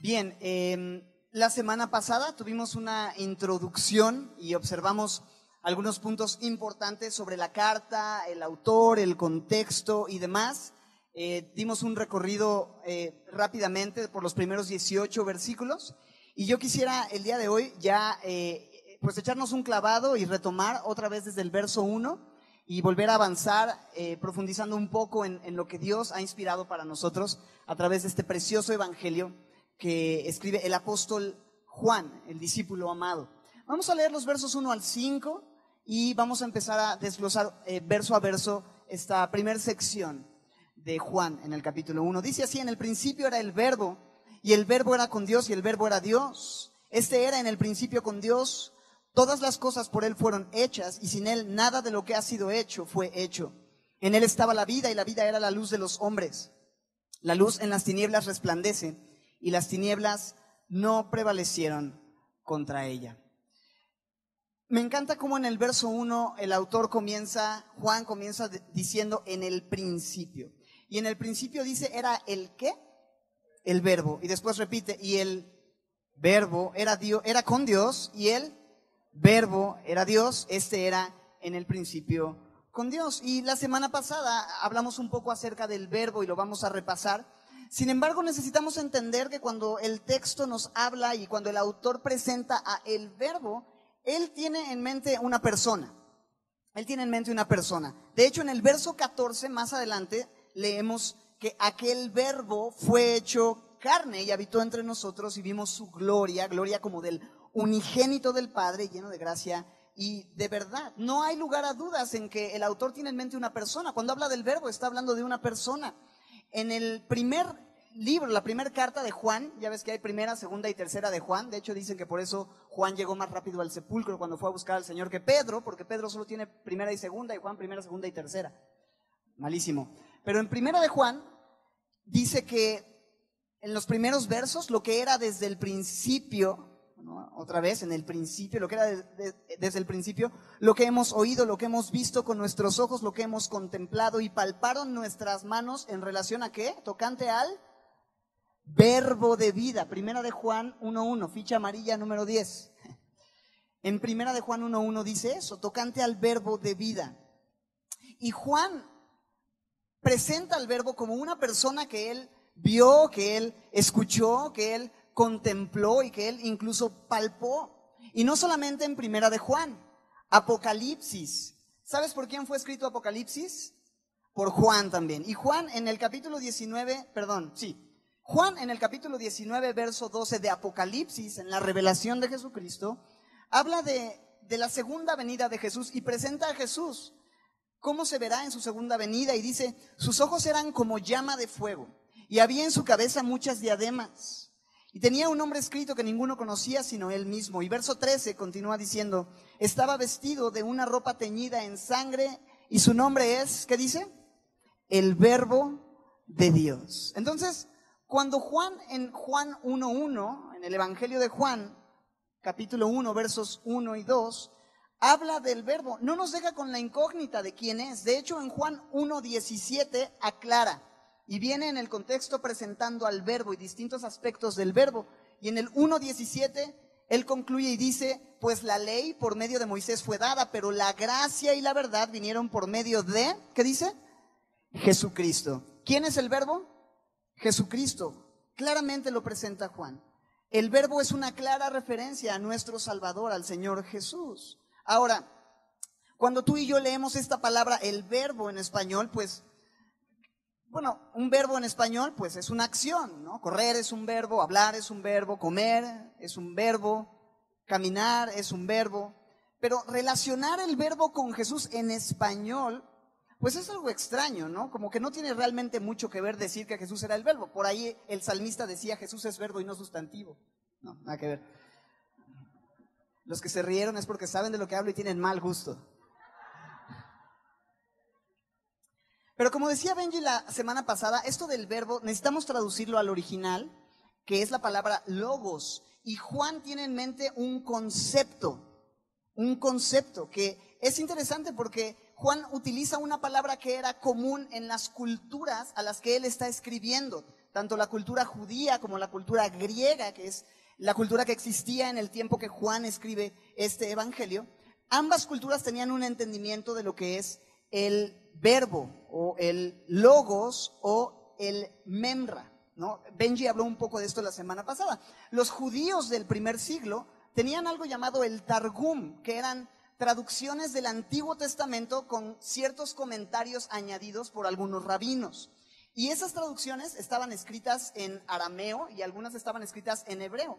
Bien, la semana pasada tuvimos una introducción y observamos algunos puntos importantes sobre la carta, el autor, el contexto y demás. Dimos un recorrido rápidamente por los primeros 18 versículos y yo quisiera el día de hoy ya pues echarnos un clavado y retomar otra vez desde el verso 1 y volver a avanzar profundizando un poco en lo que Dios ha inspirado para nosotros a través de este precioso evangelio que escribe el apóstol Juan, el discípulo amado. Vamos a leer los versos 1 al 5 y vamos a empezar a desglosar verso a verso esta primera sección de Juan en el capítulo 1. Dice así: en el principio era el verbo, y el verbo era con Dios, y el verbo era Dios. Este era en el principio con Dios. Todas las cosas por él fueron hechas, y sin él nada de lo que ha sido hecho fue hecho. En él estaba la vida, y la vida era la luz de los hombres. La luz en las tinieblas resplandece, y las tinieblas no prevalecieron contra ella. Me encanta cómo en el verso 1 el autor Juan comienza diciendo en el principio. Y en el principio dice, ¿era el qué? El verbo. Y después repite, y el verbo era con Dios, y el verbo era Dios. Este era en el principio con Dios. Y la semana pasada hablamos un poco acerca del verbo y lo vamos a repasar. Sin embargo, necesitamos entender que cuando el texto nos habla y cuando el autor presenta a el verbo, él tiene en mente una persona. Él tiene en mente una persona. De hecho, en el verso 14, más adelante, leemos que aquel verbo fue hecho carne y habitó entre nosotros y vimos su gloria, gloria como del unigénito del Padre, lleno de gracia y de verdad. No hay lugar a dudas en que el autor tiene en mente una persona. Cuando habla del verbo, está hablando de una persona. En el primer libro, la primera carta de Juan, ya ves que hay primera, segunda y tercera de Juan. De hecho dicen que por eso Juan llegó más rápido al sepulcro cuando fue a buscar al Señor que Pedro, porque Pedro solo tiene primera y segunda y Juan primera, segunda y tercera. Malísimo. Pero en primera de Juan dice que en los primeros versos lo que era desde el principio, ¿no? Otra vez en el principio, lo que era desde el principio, lo que hemos oído, lo que hemos visto con nuestros ojos, lo que hemos contemplado y palparon nuestras manos en relación a ¿qué? Tocante al verbo de vida. Primera de Juan 1.1, ficha amarilla número 10. En primera de Juan 1.1 dice eso, tocante al verbo de vida. Y Juan presenta al verbo como una persona que él vio, que él escuchó, que él contempló y que él incluso palpó. Y no solamente en primera de Juan, Apocalipsis. ¿Sabes por quién fue escrito Apocalipsis? Por Juan también. Y Juan en el capítulo 19, Juan en el capítulo 19, verso 12 de Apocalipsis, en la revelación de Jesucristo, habla de la segunda venida de Jesús y presenta a Jesús, cómo se verá en su segunda venida, y dice, sus ojos eran como llama de fuego, y había en su cabeza muchas diademas, y tenía un nombre escrito que ninguno conocía sino él mismo. Y verso 13 continúa diciendo, estaba vestido de una ropa teñida en sangre, y su nombre es, ¿qué dice? El verbo de Dios. Entonces, cuando Juan en Juan 1.1, en el Evangelio de Juan, capítulo 1, versos 1 y 2, habla del verbo, no nos deja con la incógnita de quién es. De hecho, en Juan 1.17 aclara y viene en el contexto presentando al verbo y distintos aspectos del verbo. Y en el 1.17 él concluye y dice, pues la ley por medio de Moisés fue dada, pero la gracia y la verdad vinieron por medio de, ¿qué dice? Jesucristo. ¿Quién es el verbo? Jesucristo. Claramente lo presenta Juan. El verbo es una clara referencia a nuestro Salvador, al Señor Jesús. Ahora, cuando tú y yo leemos esta palabra, el verbo en español, pues, bueno, un verbo en español, pues es una acción, ¿no? Correr es un verbo, hablar es un verbo, comer es un verbo, caminar es un verbo. Pero relacionar el verbo con Jesús en español, pues es algo extraño, ¿no? Como que no tiene realmente mucho que ver decir que Jesús era el verbo. Por ahí el salmista decía, Jesús es verbo y no sustantivo. No, nada que ver. Los que se rieron es porque saben de lo que hablo y tienen mal gusto. Pero como decía Benji la semana pasada, esto del verbo necesitamos traducirlo al original, que es la palabra logos. Y Juan tiene en mente un concepto que es interesante porque Juan utiliza una palabra que era común en las culturas a las que él está escribiendo. tanto la cultura judía como la cultura griega, que es la cultura que existía en el tiempo que Juan escribe este evangelio, ambas culturas tenían un entendimiento de lo que es el verbo o el logos o el memra, ¿no? Benji habló un poco de esto la semana pasada. Los judíos del primer siglo tenían algo llamado el Targum, que eran traducciones del Antiguo Testamento con ciertos comentarios añadidos por algunos rabinos. Y esas traducciones estaban escritas en arameo y algunas estaban escritas en hebreo.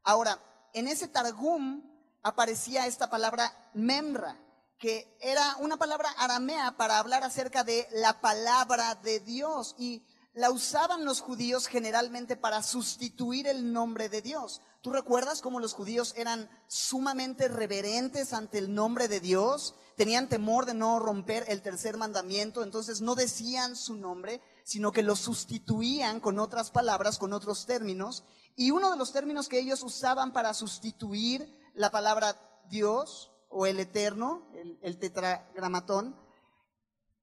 Ahora, en ese Targum aparecía esta palabra memra, que era una palabra aramea para hablar acerca de la palabra de Dios, y la usaban los judíos generalmente para sustituir el nombre de Dios. ¿Tú recuerdas cómo los judíos eran sumamente reverentes ante el nombre de Dios? Tenían temor de no romper el tercer mandamiento, entonces no decían su nombre, sino que lo sustituían con otras palabras, con otros términos. Y uno de los términos que ellos usaban para sustituir la palabra Dios o el eterno, el tetragramatón,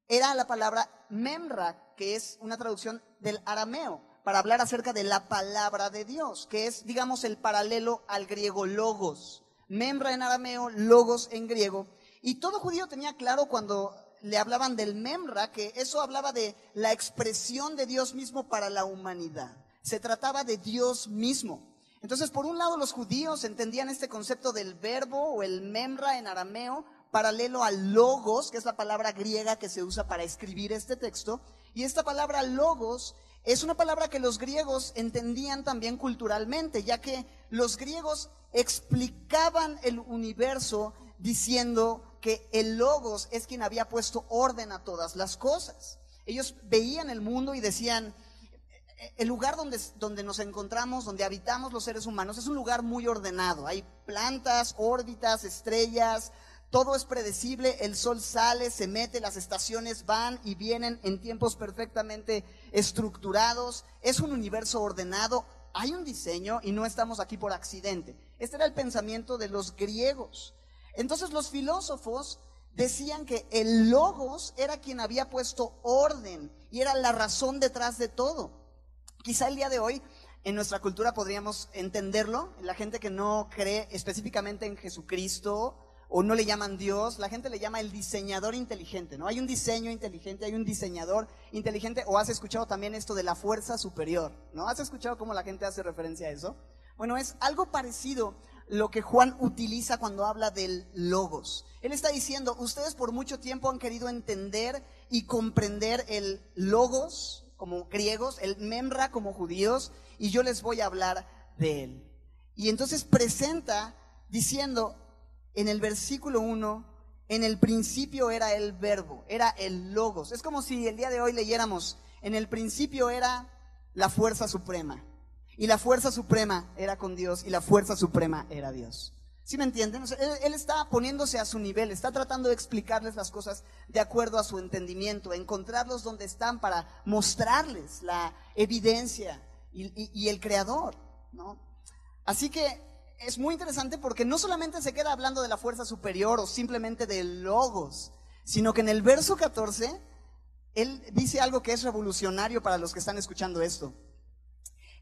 era la palabra memra, que es una traducción del arameo, para hablar acerca de la palabra de Dios, que es, digamos, el paralelo al griego logos. Memra en arameo, logos en griego. Y todo judío tenía claro cuando le hablaban del memra, que eso hablaba de la expresión de Dios mismo para la humanidad. Se trataba de Dios mismo. Entonces, por un lado, los judíos entendían este concepto del verbo o el memra en arameo, paralelo al logos, que es la palabra griega que se usa para escribir este texto. Y esta palabra logos es una palabra que los griegos entendían también culturalmente, ya que los griegos explicaban el universo diciendo que el logos es quien había puesto orden a todas las cosas. Ellos veían el mundo y decían, el lugar donde nos encontramos, donde habitamos los seres humanos, es un lugar muy ordenado. Hay plantas, órbitas, estrellas, todo es predecible, el sol sale, se mete, las estaciones van y vienen en tiempos perfectamente estructurados. Es un universo ordenado, hay un diseño y no estamos aquí por accidente. Este era el pensamiento de los griegos. Entonces los filósofos decían que el logos era quien había puesto orden y era la razón detrás de todo. Quizá el día de hoy en nuestra cultura podríamos entenderlo, la gente que no cree específicamente en Jesucristo o no le llaman Dios, la gente le llama el diseñador inteligente, ¿no? Hay un diseño inteligente, hay un diseñador inteligente, o has escuchado también esto de la fuerza superior, ¿no? ¿Has escuchado cómo la gente hace referencia a eso? Bueno, es algo parecido lo que Juan utiliza cuando habla del logos. Él está diciendo, ustedes por mucho tiempo han querido entender y comprender el logos como griegos, el memra como judíos, y yo les voy a hablar de él. Y entonces presenta diciendo en el versículo 1, en el principio era el verbo, era el logos. Es como si el día de hoy leyéramos, en el principio era la fuerza suprema, y la fuerza suprema era con Dios, y la fuerza suprema era Dios. ¿Sí me entienden? O sea, él está poniéndose a su nivel, está tratando de explicarles las cosas de acuerdo a su entendimiento, encontrarlos donde están para mostrarles la evidencia y el creador, ¿no? Así que es muy interesante porque no solamente se queda hablando de la fuerza superior o simplemente del logos, sino que en el verso 14 él dice algo que es revolucionario para los que están escuchando esto.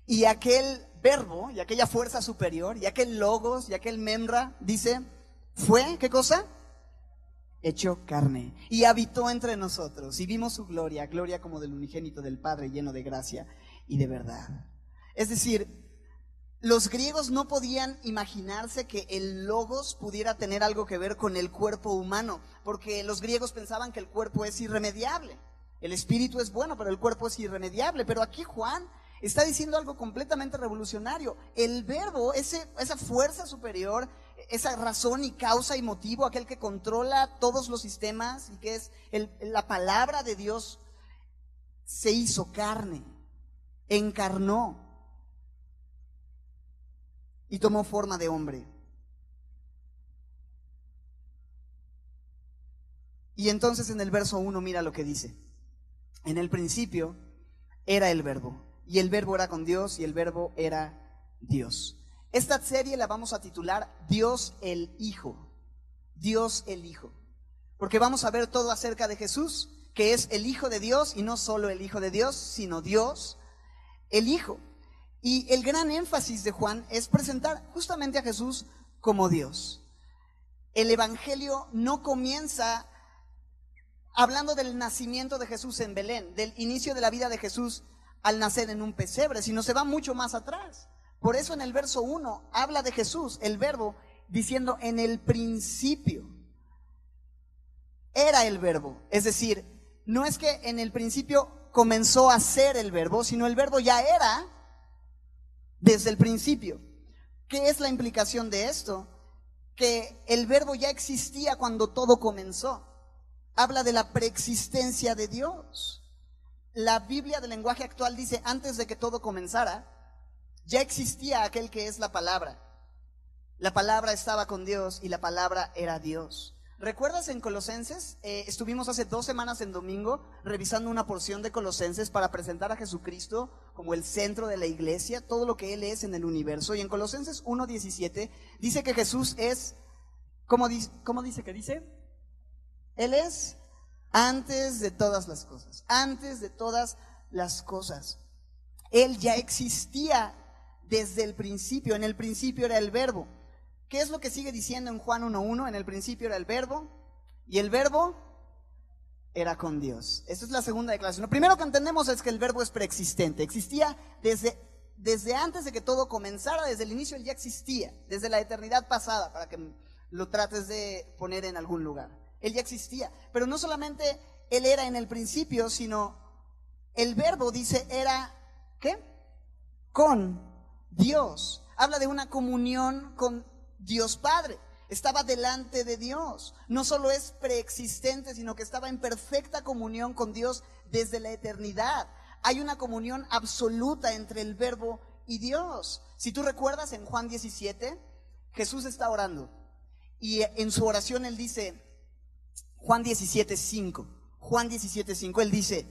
Y aquel verbo, y aquella fuerza superior, y aquel logos, y aquel memra, dice, fue, ¿qué cosa? Hecho carne, y habitó entre nosotros, y vimos su gloria, gloria como del unigénito del Padre, lleno de gracia y de verdad. Es decir, los griegos no podían imaginarse que el logos pudiera tener algo que ver con el cuerpo humano, porque los griegos pensaban que el cuerpo es irremediable. El espíritu es bueno, pero el cuerpo es irremediable. Pero aquí Juan está diciendo algo completamente revolucionario. El verbo, esa fuerza superior, esa razón y causa y motivo, aquel que controla todos los sistemas y que es la palabra de Dios, se hizo carne, encarnó y tomó forma de hombre. Y entonces en el verso 1 mira lo que dice. En el principio era el verbo, y el verbo era con Dios, y el verbo era Dios. Esta serie la vamos a titular Dios el Hijo. Dios el Hijo. Porque vamos a ver todo acerca de Jesús, que es el Hijo de Dios, y no solo el Hijo de Dios, sino Dios. el Hijo. Y el gran énfasis de Juan es presentar justamente a Jesús como Dios. El Evangelio no comienza hablando del nacimiento de Jesús en Belén, del inicio de la vida de Jesús al nacer en un pesebre, sino se va mucho más atrás. Por eso en el verso 1 habla de Jesús, el verbo, diciendo en el principio era el verbo. Es decir, no es que en el principio comenzó a ser el verbo, sino el verbo ya era desde el principio. ¿Qué es la implicación de esto? Que el verbo ya existía cuando todo comenzó. Habla de la preexistencia de Dios. La Biblia del lenguaje actual dice, antes de que todo comenzara, ya existía aquel que es la palabra. La palabra estaba con Dios y la palabra era Dios. ¿Recuerdas en Colosenses? Estuvimos hace 2 semanas en domingo revisando una porción de Colosenses para presentar a Jesucristo como el centro de la iglesia, todo lo que Él es en el universo. Y en Colosenses 1:17 dice que Jesús es, ¿cómo dice que dice? Él es antes de todas las cosas, antes de todas las cosas. Él ya existía desde el principio, en el principio era el verbo. ¿Qué es lo que sigue diciendo en Juan 1:1? En el principio era el verbo y el verbo era con Dios. Esta es la segunda declaración. Lo primero que entendemos es que el verbo es preexistente. Existía desde antes de que todo comenzara, desde el inicio él ya existía, desde la eternidad pasada, para que lo trates de poner en algún lugar. Él ya existía. Pero no solamente él era en el principio, sino el verbo dice era, ¿qué? Con Dios. Habla de una comunión con Dios Padre, estaba delante de Dios. No solo es preexistente, sino que estaba en perfecta comunión con Dios desde la eternidad. Hay una comunión absoluta entre el verbo y Dios. Si tú recuerdas en Juan 17, Jesús está orando y en su oración él dice, Juan 17:5, él dice,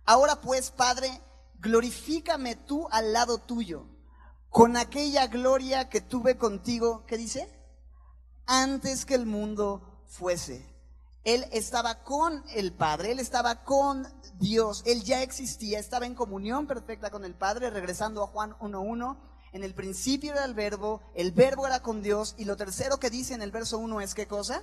ahora pues Padre, glorifícame tú al lado tuyo, con aquella gloria que tuve contigo, ¿qué dice? Antes que el mundo fuese. Él estaba con el Padre, él estaba con Dios, él ya existía, estaba en comunión perfecta con el Padre. Regresando a Juan 1:1, en el principio era el verbo era con Dios, y lo tercero que dice en el verso 1 es ¿qué cosa?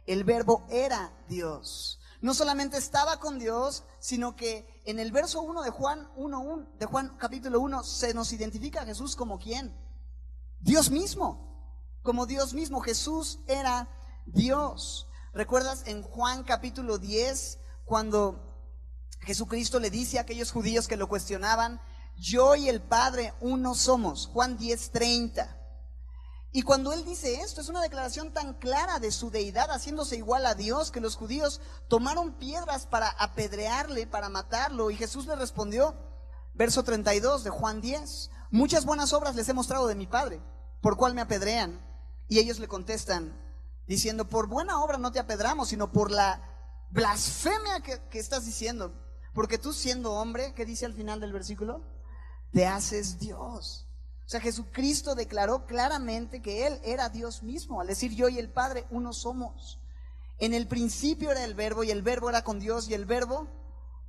El verbo era Dios. No solamente estaba con Dios, sino que en el verso 1 de Juan 1:1, de Juan capítulo 1, se nos identifica a Jesús como ¿quién? Dios mismo, como Dios mismo. Jesús era Dios. ¿Recuerdas en Juan capítulo 10, cuando Jesucristo le dice a aquellos judíos que lo cuestionaban, yo y el Padre uno somos? Juan 10:30. Y cuando él dice esto, es una declaración tan clara de su deidad, haciéndose igual a Dios, que los judíos tomaron piedras para apedrearle, para matarlo. Y Jesús le respondió, verso 32 de Juan 10, muchas buenas obras les he mostrado de mi Padre, ¿por cuál me apedrean? Y ellos le contestan, diciendo, por buena obra no te apedramos, sino por la blasfemia que estás diciendo. Porque tú siendo hombre, ¿qué dice al final del versículo? Te haces Dios. O sea, Jesucristo declaró claramente que Él era Dios mismo, al decir yo y el Padre uno somos. En el principio era el verbo y el verbo era con Dios y el verbo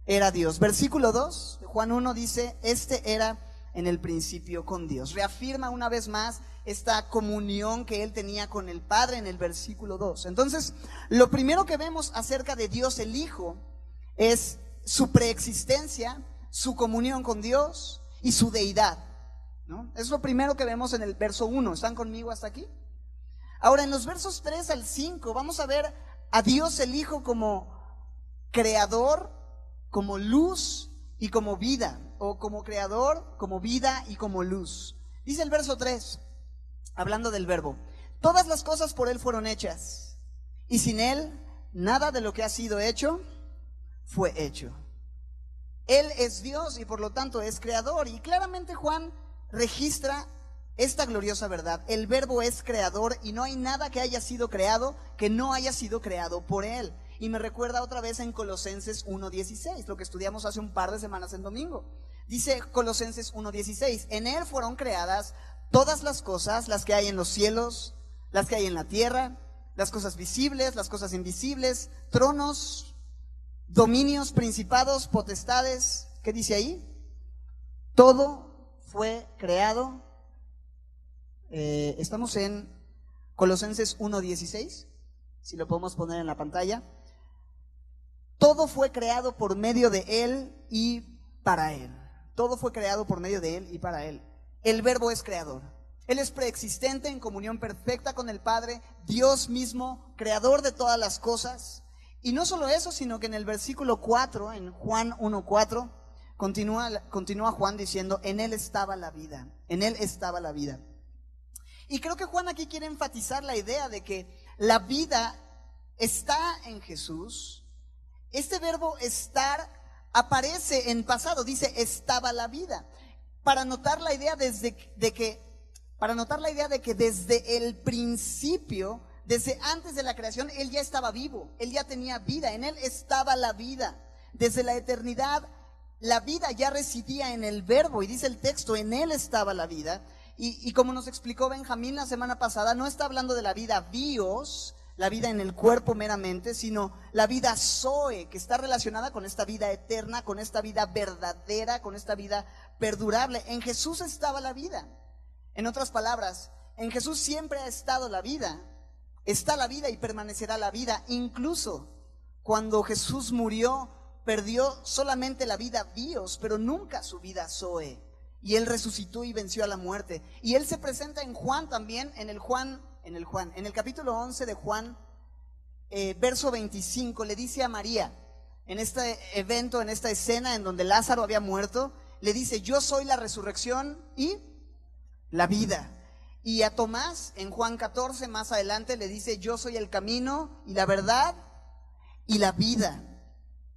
era Dios. Versículo 2 de Juan 1 dice, este era en el principio con Dios. Reafirma una vez más esta comunión que Él tenía con el Padre en el versículo 2. Entonces, lo primero que vemos acerca de Dios el Hijo es su preexistencia, su comunión con Dios y su deidad, ¿no? Es lo primero que vemos en el verso 1. ¿Están conmigo hasta aquí? Ahora en los versos 3 al 5 vamos a ver a Dios el Hijo como creador, como luz y como vida, o como creador, como vida y como luz. Dice el verso 3, hablando del verbo, todas las cosas por Él fueron hechas y sin Él nada de lo que ha sido hecho fue hecho. Él es Dios y por lo tanto es creador, y claramente Juan registra esta gloriosa verdad. El verbo es creador y no hay nada que haya sido creado que no haya sido creado por Él. Y me recuerda otra vez en Colosenses 1:16, lo que estudiamos hace un par de semanas en domingo. Dice Colosenses 1:16, en Él fueron creadas todas las cosas, las que hay en los cielos, las que hay en la tierra, las cosas visibles, las cosas invisibles, tronos, dominios, principados, potestades. ¿Qué dice ahí? Todo fue creado. Estamos en Colosenses 1:16, si lo podemos poner en la pantalla. Todo fue creado por medio de Él y para Él. Todo fue creado por medio de Él y para Él. El Verbo es creador. Él es preexistente en comunión perfecta con el Padre, Dios mismo, creador de todas las cosas. Y no solo eso, sino que en el versículo 4, en Juan 1:4, continúa Juan diciendo, en Él estaba la vida, en Él estaba la vida. Y creo que Juan aquí quiere enfatizar la idea de que la vida está en Jesús. Este verbo estar aparece en pasado, dice estaba la vida, para notar la idea de que desde el principio, desde antes de la creación, Él ya estaba vivo, Él ya tenía vida, en Él estaba la vida. Desde la eternidad, la vida ya residía en el verbo, y dice el texto, en Él estaba la vida. Y como nos explicó Benjamín la semana pasada, no está hablando de la vida bios, la vida en el cuerpo meramente, sino la vida zoe, que está relacionada con esta vida eterna, con esta vida verdadera, con esta vida perdurable. En Jesús estaba la vida. En otras palabras, en Jesús siempre ha estado la vida. Está la vida y permanecerá la vida. Incluso cuando Jesús murió, perdió solamente la vida bios, pero nunca su vida zoe. Y Él resucitó y venció a la muerte. Y Él se presenta en Juan también, en el capítulo 11 de Juan, verso 25, le dice a María, en este evento, en esta escena en donde Lázaro había muerto, le dice, yo soy la resurrección y la vida. Y a Tomás, en Juan 14, más adelante, le dice, yo soy el camino y la verdad y la vida.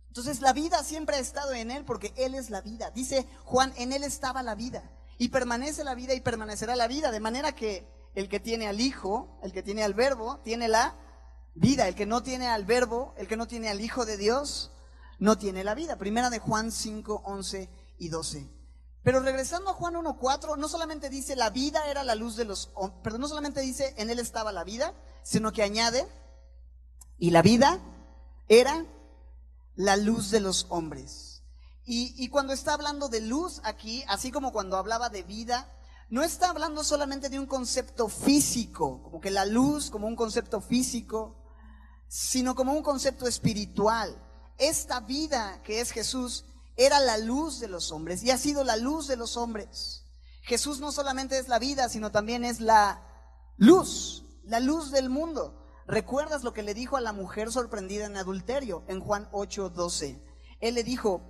Entonces la vida siempre ha estado en Él porque Él es la vida. Dice Juan, en Él estaba la vida. Y permanece la vida y permanecerá la vida. De manera que el que tiene al Hijo, el que tiene al Verbo, tiene la vida. El que no tiene al Verbo, el que no tiene al Hijo de Dios, no tiene la vida. Primera de Juan 5, 11 y 12. Pero regresando a Juan 1:4, no solamente dice la vida era la luz de los hombres, pero no solamente dice en Él estaba la vida, sino que añade, y la vida era la luz de los hombres. Y cuando está hablando de luz aquí, así como cuando hablaba de vida, no está hablando solamente de un concepto físico, como que la luz como un concepto físico, sino como un concepto espiritual. Esta vida que es Jesús era la luz de los hombres y ha sido la luz de los hombres. Jesús no solamente es la vida, sino también es la luz del mundo. ¿Recuerdas lo que le dijo a la mujer sorprendida en adulterio en Juan 8:12? Él le dijo,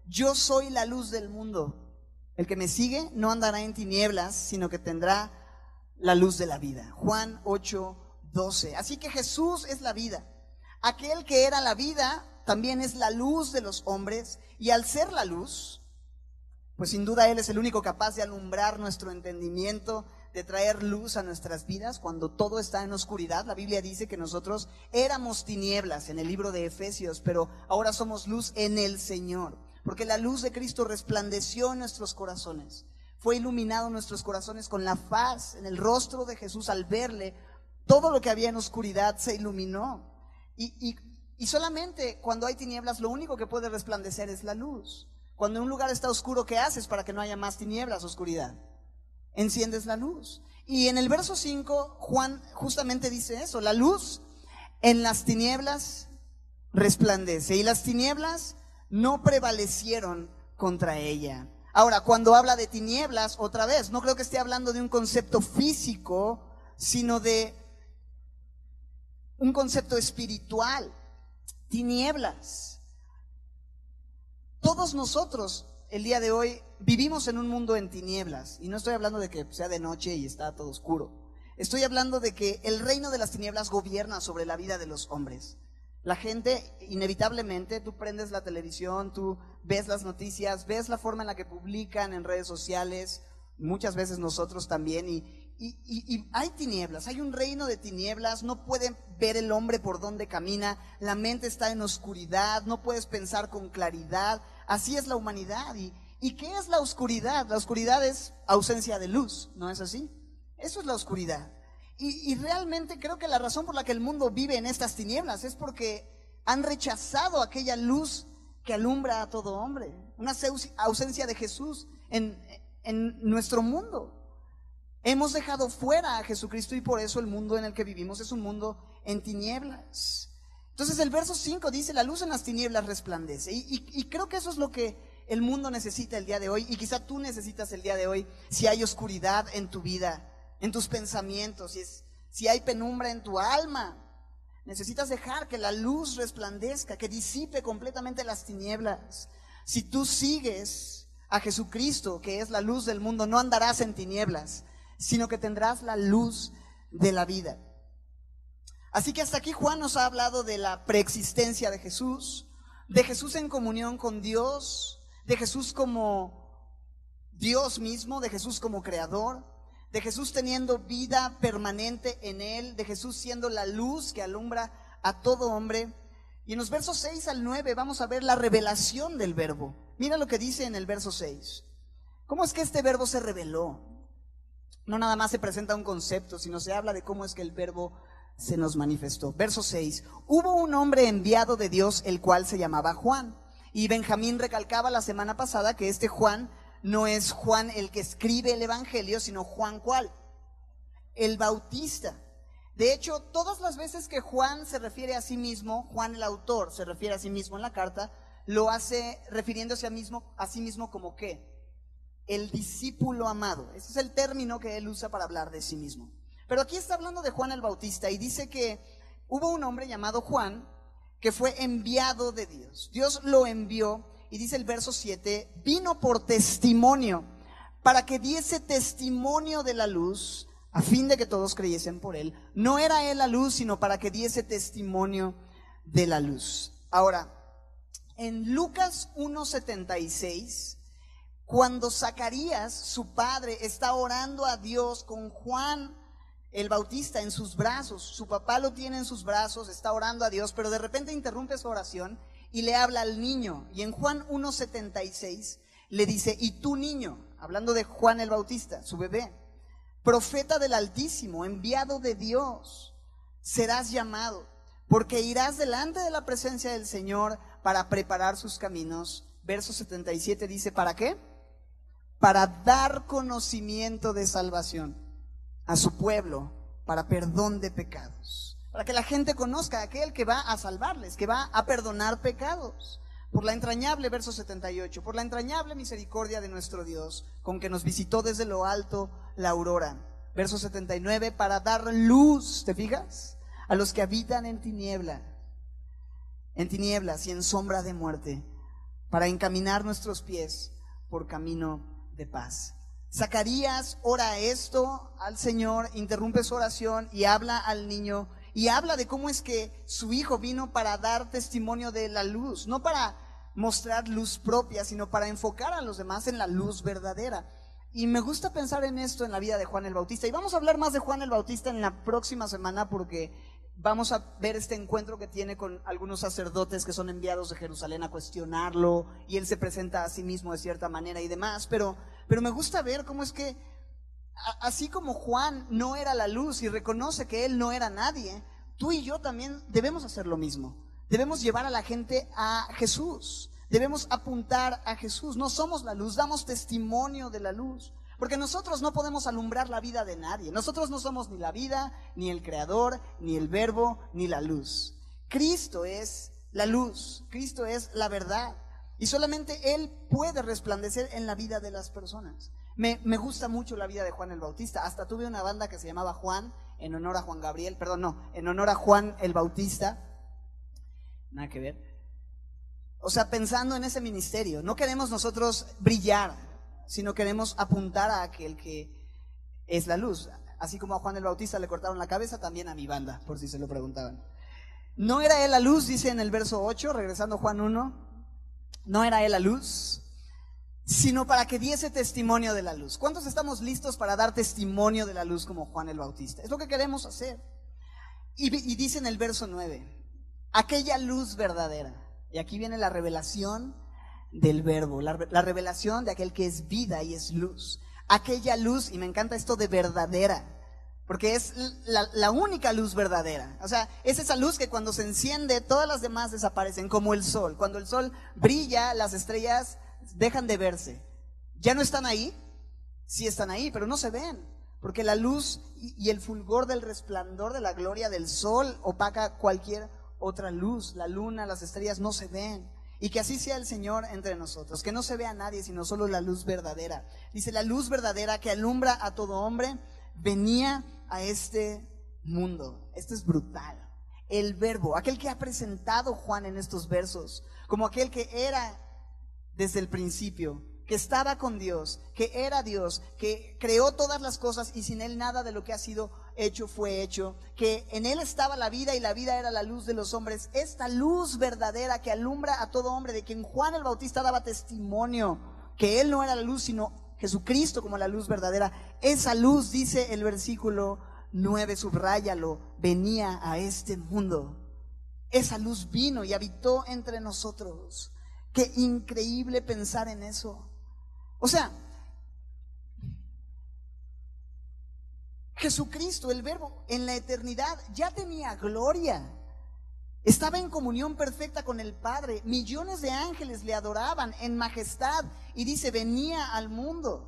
yo soy la luz del mundo. El que me sigue no andará en tinieblas, sino que tendrá la luz de la vida. Juan 8:12. Así que Jesús es la vida. Aquel que era la vida también es la luz de los hombres. Y al ser la luz, pues sin duda Él es el único capaz de alumbrar nuestro entendimiento, de traer luz a nuestras vidas cuando todo está en oscuridad. La Biblia dice que nosotros éramos tinieblas en el libro de Efesios, pero ahora somos luz en el Señor, porque la luz de Cristo resplandeció en nuestros corazones. Fue iluminado en nuestros corazones con la faz, en el rostro de Jesús. Al verle, todo lo que había en oscuridad se iluminó. Y solamente cuando hay tinieblas, lo único que puede resplandecer es la luz. Cuando un lugar está oscuro, ¿qué haces para que no haya más tinieblas, oscuridad? Enciendes la luz. Y en el verso 5, Juan justamente dice eso: la luz en las tinieblas resplandece, y las tinieblas no prevalecieron contra ella. Ahora, cuando habla de tinieblas, otra vez, no creo que esté hablando de un concepto físico, sino de un concepto espiritual. Tinieblas. Todos nosotros el día de hoy vivimos en un mundo en tinieblas, y no estoy hablando de que sea de noche y está todo oscuro. Estoy hablando de que el reino de las tinieblas gobierna sobre la vida de los hombres. La gente, inevitablemente, tú prendes la televisión, tú ves las noticias, ves la forma en la que publican en redes sociales, muchas veces nosotros también, y hay tinieblas, hay un reino de tinieblas. No puede ver el hombre por dónde camina, la mente está en oscuridad, no puedes pensar con claridad. Así es la humanidad. ¿Y qué es la oscuridad? La oscuridad es ausencia de luz, ¿no es así? Eso es la oscuridad. Y realmente creo que la razón por la que el mundo vive en estas tinieblas es porque han rechazado aquella luz que alumbra a todo hombre, una ausencia de Jesús en nuestro mundo. Hemos dejado fuera a Jesucristo y por eso el mundo en el que vivimos es un mundo en tinieblas. Entonces el verso 5 dice: la luz en las tinieblas resplandece. Y creo que eso es lo que el mundo necesita el día de hoy, y quizá tú necesitas el día de hoy. Si hay oscuridad en tu vida, en tus pensamientos, si hay penumbra en tu alma, necesitas dejar que la luz resplandezca, que disipe completamente las tinieblas. Si tú sigues a Jesucristo, que es la luz del mundo, no andarás en tinieblas, sino que tendrás la luz de la vida. Así que hasta aquí Juan nos ha hablado de la preexistencia de Jesús en comunión con Dios, de Jesús como Dios mismo, de Jesús como creador, de Jesús teniendo vida permanente en él, de Jesús siendo la luz que alumbra a todo hombre. Y en los versos 6 al 9 vamos a ver la revelación del verbo. Mira lo que dice en el verso 6. ¿Cómo es que este verbo se reveló? No nada más se presenta un concepto, sino se habla de cómo es que el verbo se nos manifestó. Verso 6. Hubo un hombre enviado de Dios, el cual se llamaba Juan. Y Benjamín recalcaba la semana pasada que este Juan no es Juan el que escribe el evangelio, sino Juan ¿cuál? El Bautista. De hecho, todas las veces que Juan se refiere a sí mismo, Juan el autor se refiere a sí mismo en la carta, lo hace refiriéndose a sí mismo como ¿qué? El discípulo amado. Ese es el término que él usa para hablar de sí mismo. Pero aquí está hablando de Juan el Bautista y dice que hubo un hombre llamado Juan que fue enviado de Dios. Dios lo envió y dice el verso 7, vino por testimonio, para que diese testimonio de la luz, a fin de que todos creyesen por él. No era él la luz, sino para que diese testimonio de la luz. Ahora, en Lucas 1:76, cuando Zacarías, su padre, está orando a Dios con Juan el Bautista en sus brazos, su papá lo tiene en sus brazos, está orando a Dios, pero de repente interrumpe su oración y le habla al niño. Y en Juan 1:76 le dice: y tú, niño, hablando de Juan el Bautista, su bebé, profeta del Altísimo, enviado de Dios, serás llamado, porque irás delante de la presencia del Señor para preparar sus caminos. Verso 77 dice: ¿para qué? Para dar conocimiento de salvación a su pueblo, para perdón de pecados, para que la gente conozca a aquel que va a salvarles, que va a perdonar pecados, por la entrañable, verso 78, por la entrañable misericordia de nuestro Dios, con que nos visitó desde lo alto la aurora. Verso 79, para dar luz, ¿te fijas? A los que habitan en tinieblas y en sombra de muerte, para encaminar nuestros pies por camino de paz. Zacarías ora esto al Señor, interrumpe su oración y habla al niño y habla de cómo es que su hijo vino para dar testimonio de la luz, no para mostrar luz propia, sino para enfocar a los demás en la luz verdadera. Y me gusta pensar en esto en la vida de Juan el Bautista, y vamos a hablar más de Juan el Bautista en la próxima semana, porque vamos a ver este encuentro que tiene con algunos sacerdotes que son enviados de Jerusalén a cuestionarlo, y él se presenta a sí mismo de cierta manera y demás, pero me gusta ver cómo es que, así como Juan no era la luz y reconoce que él no era nadie, tú y yo también debemos hacer lo mismo. Debemos llevar a la gente a Jesús, debemos apuntar a Jesús. No somos la luz, damos testimonio de la luz, porque nosotros no podemos alumbrar la vida de nadie. Nosotros no somos ni la vida, ni el creador, ni el verbo, ni la luz. Cristo es la luz, Cristo es la verdad, y solamente Él puede resplandecer en la vida de las personas. Me gusta mucho la vida de Juan el Bautista. Hasta tuve una banda que se llamaba Juan, en honor a Juan Gabriel, en honor a Juan el Bautista. Nada que ver. O sea, pensando en ese ministerio, no queremos nosotros brillar, sino queremos apuntar a aquel que es la luz. Así como a Juan el Bautista le cortaron la cabeza, también a mi banda, por si se lo preguntaban. No era él la luz, dice en el verso 8, regresando a Juan 1, no era él la luz, sino para que diese testimonio de la luz. ¿Cuántos estamos listos para dar testimonio de la luz como Juan el Bautista? Es lo que queremos hacer. Y dice en el verso 9, aquella luz verdadera. Y aquí viene la revelación del verbo, la revelación de aquel que es vida y es luz. Aquella luz, y me encanta esto de verdadera, porque es la única luz verdadera. O sea, es esa luz que cuando se enciende, todas las demás desaparecen, como el sol. Cuando el sol brilla, las estrellas dejan de verse. ¿Ya no están ahí? Sí están ahí, pero no se ven, porque la luz y el fulgor del resplandor de la gloria del sol opaca cualquier otra luz. La luna, las estrellas no se ven. Y que así sea el Señor entre nosotros, que no se vea a nadie, sino solo la luz verdadera. Dice, la luz verdadera que alumbra a todo hombre venía a este mundo. Esto es brutal. El Verbo, aquel que ha presentado Juan en estos versos, como aquel que era desde el principio, que estaba con Dios, que era Dios, que creó todas las cosas y sin Él nada de lo que ha sido hecho fue hecho, que en Él estaba la vida y la vida era la luz de los hombres. Esta luz verdadera que alumbra a todo hombre, de quien Juan el Bautista daba testimonio, que Él no era la luz, sino Jesucristo como la luz verdadera. Esa luz, dice el versículo 9, subráyalo, venía a este mundo. Esa luz vino y habitó entre nosotros. Qué increíble pensar en eso. O sea, Jesucristo, el Verbo, en la eternidad ya tenía gloria. Estaba en comunión perfecta con el Padre. Millones de ángeles le adoraban en majestad. Y dice, venía al mundo.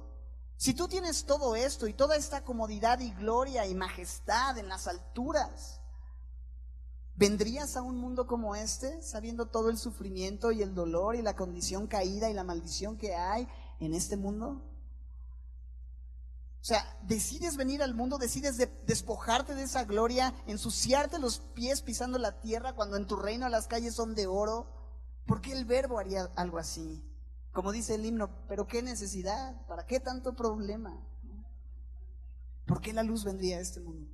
Si tú tienes todo esto y toda esta comodidad y gloria y majestad en las alturas, ¿vendrías a un mundo como este, sabiendo todo el sufrimiento y el dolor y la condición caída y la maldición que hay en este mundo? O sea, decides venir al mundo, decides despojarte de esa gloria, ensuciarte los pies pisando la tierra cuando en tu reino las calles son de oro. ¿Por qué el Verbo haría algo así? Como dice el himno, pero qué necesidad, ¿para qué tanto problema? ¿Por qué la luz vendría a este mundo?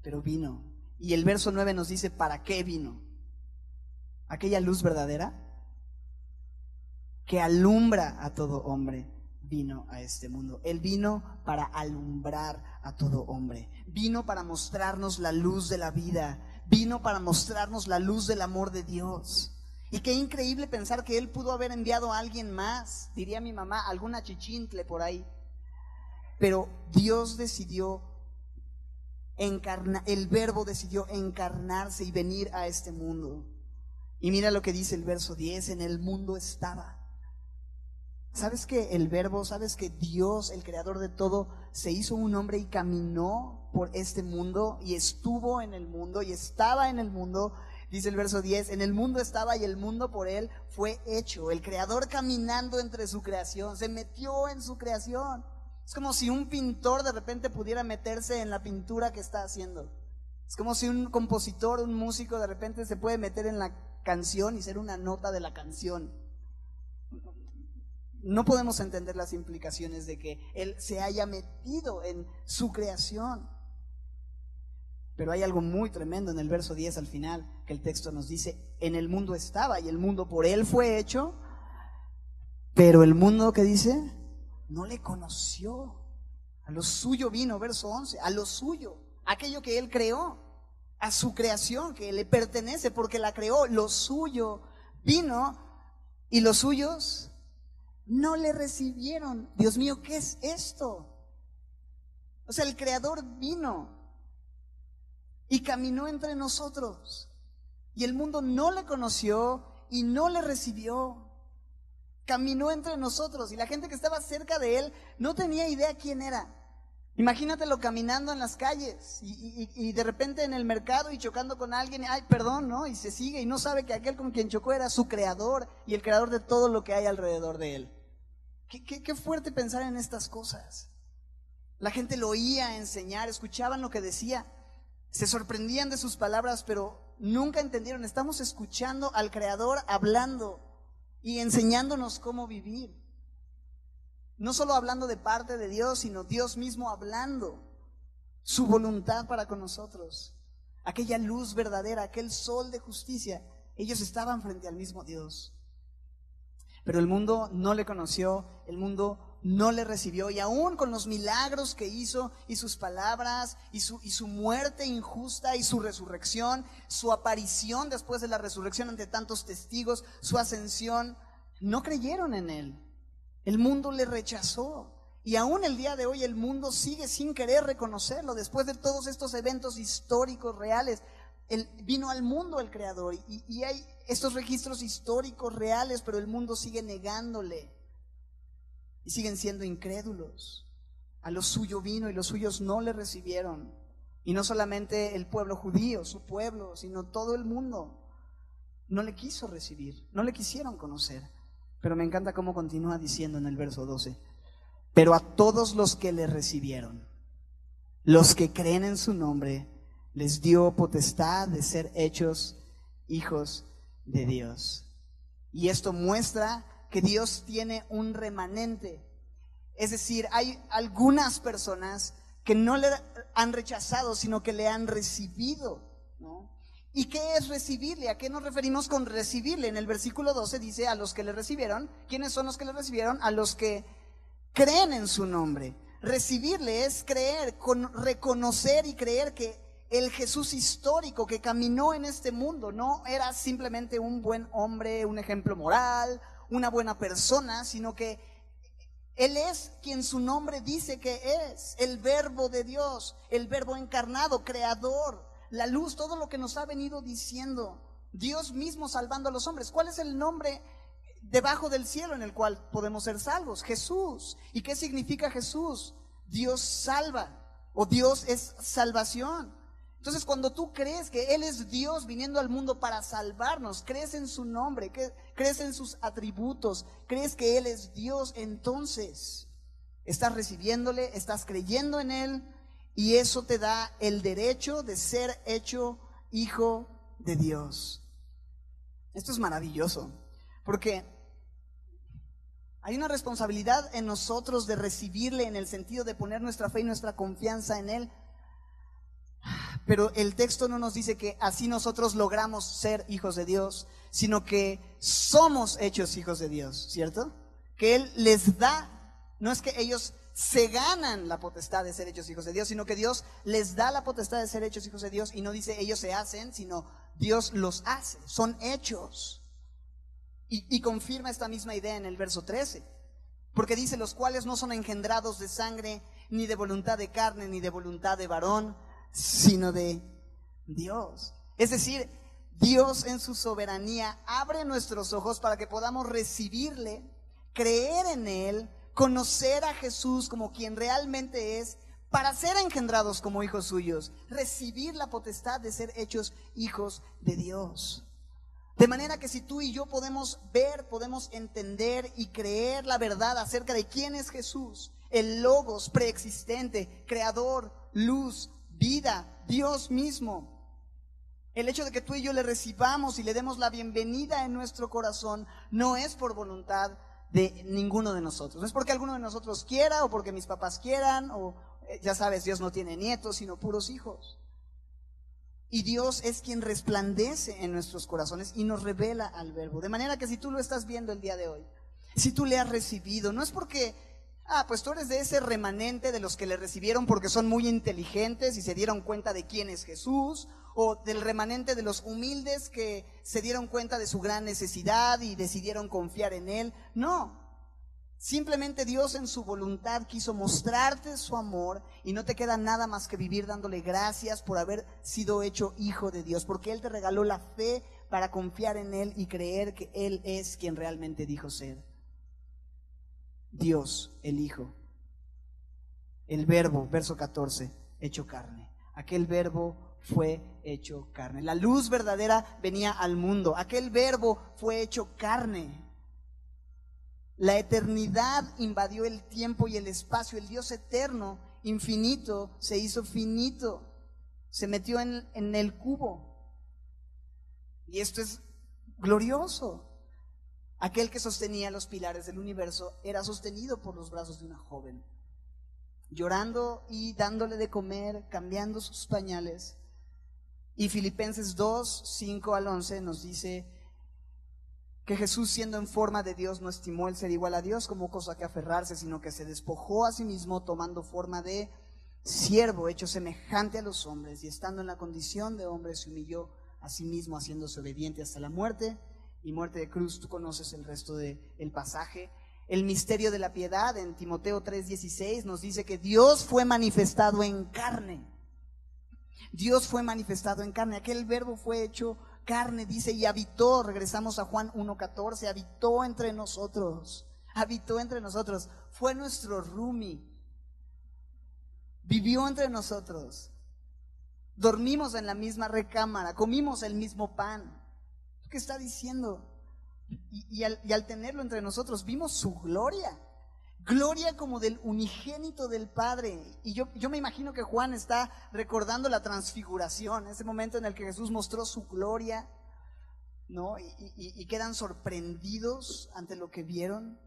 Pero vino. Y el verso 9 nos dice, ¿para qué vino? Aquella luz verdadera que alumbra a todo hombre vino a este mundo. Él vino para alumbrar a todo hombre. Vino para mostrarnos la luz de la vida. Vino para mostrarnos la luz del amor de Dios. Y qué increíble pensar que Él pudo haber enviado a alguien más, diría mi mamá, alguna chichintle por ahí. Pero Dios decidió encarnar, el Verbo decidió encarnarse y venir a este mundo. Y mira lo que dice el verso 10, en el mundo estaba. ¿Sabes que el Verbo, sabes que Dios, el creador de todo, se hizo un hombre y caminó por este mundo y estuvo en el mundo y estaba en el mundo? Dice el verso 10, en el mundo estaba y el mundo por él fue hecho. El creador caminando entre su creación, se metió en su creación. Es como si un pintor de repente pudiera meterse en la pintura que está haciendo. Es como si un compositor, un músico de repente se puede meter en la canción y ser una nota de la canción. No podemos entender las implicaciones de que Él se haya metido en su creación. Pero hay algo muy tremendo en el verso 10 al final, que el texto nos dice, en el mundo estaba y el mundo por Él fue hecho, pero el mundo, ¿qué dice? No le conoció. A lo suyo vino, verso 11, a lo suyo, aquello que Él creó, a su creación que le pertenece porque la creó, lo suyo vino y los suyos no le recibieron. Dios mío, ¿qué es esto? O sea, el Creador vino y caminó entre nosotros y el mundo no le conoció y no le recibió. Caminó entre nosotros y la gente que estaba cerca de Él no tenía idea quién era. Imagínatelo caminando en las calles y de repente en el mercado y chocando con alguien, ay, perdón, ¿no? Y se sigue y no sabe que aquel con quien chocó era su creador y el creador de todo lo que hay alrededor de él. Qué fuerte pensar en estas cosas. La gente lo oía enseñar, escuchaban lo que decía, se sorprendían de sus palabras, pero nunca entendieron. Estamos escuchando al creador hablando y enseñándonos cómo vivir. No solo hablando de parte de Dios, sino Dios mismo hablando su voluntad para con nosotros. Aquella luz verdadera, aquel sol de justicia, ellos estaban frente al mismo Dios. Pero el mundo no le conoció, el mundo no le recibió, y aún con los milagros que hizo y sus palabras y su muerte injusta y su resurrección, su aparición después de la resurrección ante tantos testigos, su ascensión, no creyeron en Él. El mundo le rechazó Y aún el día de hoy el mundo sigue sin querer reconocerlo. Después de todos estos eventos históricos reales, vino al mundo el Creador y hay estos registros históricos reales, pero el mundo sigue negándole y siguen siendo incrédulos. A lo suyo vino y los suyos no le recibieron. Y no solamente el pueblo judío, su pueblo, sino todo el mundo no le quiso recibir, no le quisieron conocer. Pero me encanta cómo continúa diciendo en el verso 12. Pero a todos los que le recibieron, los que creen en su nombre, les dio potestad de ser hechos hijos de Dios. Y esto muestra que Dios tiene un remanente. Es decir, hay algunas personas que no le han rechazado, sino que le han recibido, ¿no? ¿Y qué es recibirle? ¿A qué nos referimos con recibirle? En el versículo 12 dice a los que le recibieron. ¿Quiénes son los que le recibieron? A los que creen en su nombre. Recibirle es creer, reconocer y creer que el Jesús histórico que caminó en este mundo no era simplemente un buen hombre, un ejemplo moral, una buena persona, sino que Él es quien su nombre dice que es, el Verbo de Dios, el Verbo encarnado, creador, la luz, todo lo que nos ha venido diciendo, Dios mismo salvando a los hombres. ¿Cuál es el nombre debajo del cielo en el cual podemos ser salvos? Jesús. ¿Y qué significa Jesús? Dios salva, o Dios es salvación. Entonces, cuando tú crees que Él es Dios viniendo al mundo para salvarnos, crees en su nombre, crees en sus atributos, crees que Él es Dios, entonces estás recibiéndole, estás creyendo en Él, y eso te da el derecho de ser hecho hijo de Dios. Esto es maravilloso, porque hay una responsabilidad en nosotros de recibirle, en el sentido de poner nuestra fe y nuestra confianza en Él. Pero el texto no nos dice que así nosotros logramos ser hijos de Dios, sino que somos hechos hijos de Dios, ¿cierto? Que Él les da, no es que ellos se ganan la potestad de ser hechos hijos de Dios, sino que Dios les da la potestad de ser hechos hijos de Dios, y no dice ellos se hacen, sino Dios los hace, son hechos. Y confirma esta misma idea en el verso 13, porque dice: los cuales no son engendrados de sangre, ni de voluntad de carne, ni de voluntad de varón, sino de Dios. Es decir, Dios en su soberanía abre nuestros ojos para que podamos recibirle, creer en Él, conocer a Jesús como quien realmente es, para ser engendrados como hijos suyos, recibir la potestad de ser hechos hijos de Dios. De manera que si tú y yo podemos ver, podemos entender y creer la verdad acerca de quién es Jesús, el Logos preexistente, creador, luz, vida, Dios mismo, el hecho de que tú y yo le recibamos y le demos la bienvenida en nuestro corazón no es por voluntad de ninguno de nosotros. No es porque alguno de nosotros quiera o porque mis papás quieran, o ya sabes, Dios no tiene nietos sino puros hijos. Y Dios es quien resplandece en nuestros corazones y nos revela al Verbo. De manera que si tú lo estás viendo el día de hoy, si tú le has recibido, no es porque pues tú eres de ese remanente de los que le recibieron porque son muy inteligentes y se dieron cuenta de quién es Jesús, o del remanente de los humildes que se dieron cuenta de su gran necesidad y decidieron confiar en Él. No, simplemente Dios en su voluntad quiso mostrarte su amor, y no te queda nada más que vivir dándole gracias por haber sido hecho hijo de Dios, porque Él te regaló la fe para confiar en Él y creer que Él es quien realmente dijo ser. Dios, el Hijo, el Verbo, verso 14, hecho carne. Aquel Verbo fue hecho carne. La luz verdadera venía al mundo. Aquel Verbo fue hecho carne. La eternidad invadió el tiempo y el espacio. El Dios eterno, infinito, se hizo finito. Se metió en el cubo. Y esto es glorioso. Aquel que sostenía los pilares del universo era sostenido por los brazos de una joven, llorando y dándole de comer, cambiando sus pañales. Y Filipenses 2, 5 al 11 nos dice que Jesús, siendo en forma de Dios, no estimó el ser igual a Dios como cosa que aferrarse, sino que se despojó a sí mismo, tomando forma de siervo, hecho semejante a los hombres, y estando en la condición de hombre se humilló a sí mismo, haciéndose obediente hasta la muerte y muerte de cruz. Tú conoces el resto del pasaje. el misterio de la piedad. En Timoteo 3:16 nos dice que Dios fue manifestado en carne. Dios fue manifestado en carne. Aquel verbo fue hecho carne, dice, y habitó. Regresamos a Juan 1:14, habitó entre nosotros. Habitó entre nosotros. Fue nuestro roomie. Vivió entre nosotros. Dormimos en la misma recámara, comimos el mismo pan. ¿Qué está diciendo? Y al tenerlo entre nosotros, vimos su gloria. Gloria como del unigénito del Padre. Y yo me imagino que Juan está recordando la transfiguración, ese momento en el que Jesús mostró su gloria, ¿no? Y quedan sorprendidos ante lo que vieron.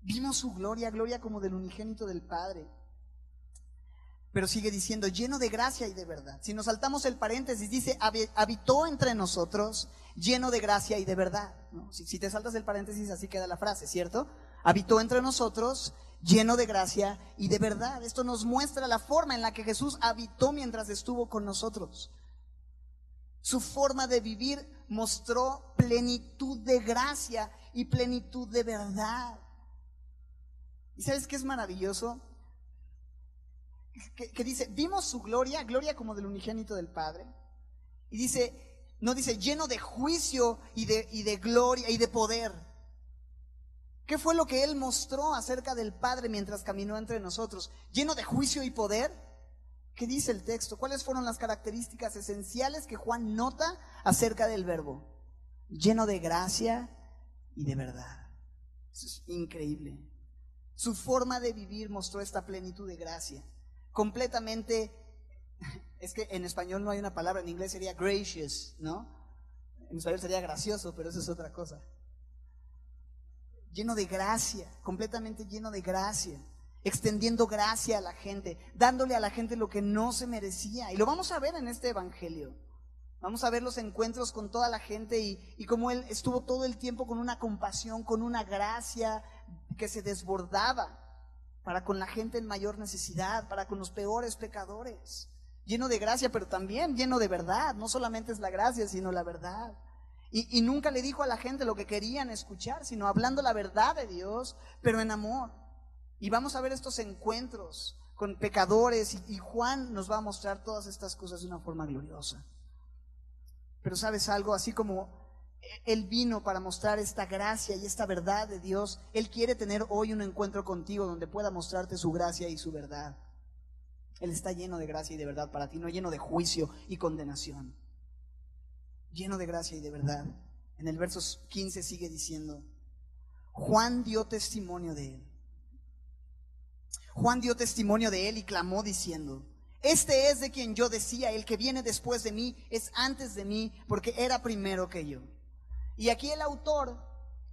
Vimos su gloria, gloria como del unigénito del Padre. Pero sigue diciendo, lleno de gracia y de verdad. Si nos saltamos el paréntesis, dice, habitó entre nosotros, lleno de gracia y de verdad, ¿no? Si te saltas el paréntesis, así queda la frase, ¿cierto? Habitó entre nosotros, lleno de gracia y de verdad. Esto nos muestra la forma en la que Jesús habitó mientras estuvo con nosotros. Su forma de vivir mostró plenitud de gracia y plenitud de verdad. ¿Y sabes qué es maravilloso? Que dice, vimos su gloria, gloria como del unigénito del Padre. Y dice, no dice, lleno de juicio y de gloria y de poder. ¿Qué fue lo que Él mostró acerca del Padre mientras caminó entre nosotros? Lleno de juicio y poder. ¿Qué dice el texto? ¿Cuáles fueron las características esenciales que Juan nota acerca del verbo? Lleno de gracia y de verdad. Eso es increíble. Su forma de vivir mostró esta plenitud de gracia. Completamente, es que en español no hay una palabra, en inglés sería gracious, ¿no? En español sería gracioso, pero eso es otra cosa. Lleno de gracia, completamente lleno de gracia, extendiendo gracia a la gente, dándole a la gente lo que no se merecía. Y lo vamos a ver en este evangelio. Vamos a ver los encuentros con toda la gente y cómo Él estuvo todo el tiempo con una compasión, con una gracia que se desbordaba para con la gente en mayor necesidad, para con los peores pecadores. Lleno de gracia, pero también lleno de verdad. No solamente es la gracia, sino la verdad. Y nunca le dijo a la gente lo que querían escuchar, sino hablando la verdad de Dios, pero en amor. Y vamos a ver estos encuentros con pecadores y Juan nos va a mostrar todas estas cosas de una forma gloriosa. Pero ¿sabes algo? Así como Él vino para mostrar esta gracia y esta verdad de Dios, Él quiere tener hoy un encuentro contigo donde pueda mostrarte su gracia y su verdad. Él está lleno de gracia y de verdad para ti, no lleno de juicio y condenación. Lleno de gracia y de verdad. En el verso 15 sigue diciendo, Juan dio testimonio de Él. Juan dio testimonio de Él y clamó diciendo, este es de quien yo decía, el que viene después de mí es antes de mí, porque era primero que yo. Y aquí el autor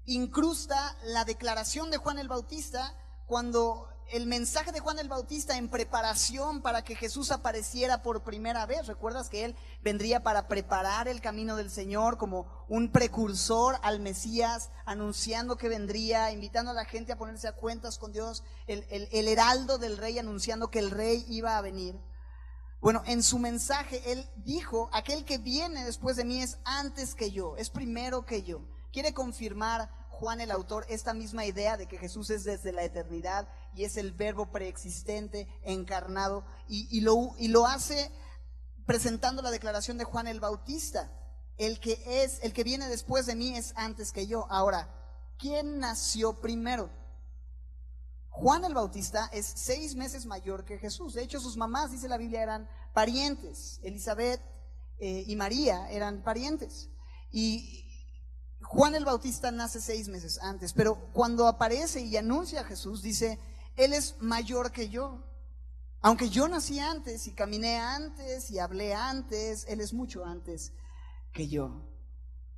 incrusta la declaración de Juan el Bautista cuando el mensaje de Juan el Bautista en preparación para que Jesús apareciera por primera vez. ¿Recuerdas que Él vendría para preparar el camino del Señor como un precursor al Mesías, anunciando que vendría, invitando a la gente a ponerse a cuentas con Dios, el heraldo del rey anunciando que el rey iba a venir? Bueno, en su mensaje Él dijo, aquel que viene después de mí es antes que yo, es primero que yo. Quiere confirmar Juan el autor esta misma idea de que Jesús es desde la eternidad y es el verbo preexistente, encarnado, y lo hace presentando la declaración de Juan el Bautista. El que viene después de mí es antes que yo. Ahora, ¿quién nació primero? Juan el Bautista es 6 meses mayor que Jesús. De hecho, sus mamás, dice la Biblia, eran parientes. Elizabeth y María eran parientes. Y Juan el Bautista nace 6 meses antes, pero cuando aparece y anuncia a Jesús, dice, Él es mayor que yo. Aunque yo nací antes y caminé antes y hablé antes, Él es mucho antes que yo.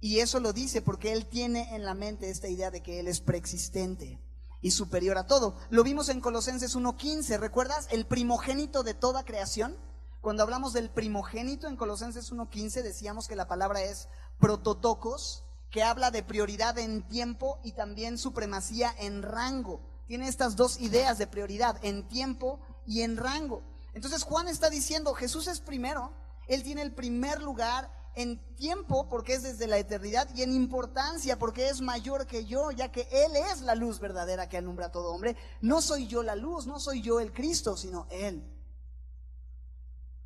Y eso lo dice porque Él tiene en la mente esta idea de que Él es preexistente y superior a todo. Lo vimos en Colosenses 1:15, ¿recuerdas? El primogénito de toda creación. Cuando hablamos del primogénito en Colosenses 1:15 decíamos que la palabra es prototokos, que habla de prioridad en tiempo y también supremacía en rango. Tiene estas dos ideas de prioridad, en tiempo y en rango. Entonces Juan está diciendo, Jesús es primero, Él tiene el primer lugar en tiempo porque es desde la eternidad y en importancia porque es mayor que yo, ya que Él es la luz verdadera que alumbra a todo hombre. No soy yo la luz, no soy yo el Cristo, sino Él.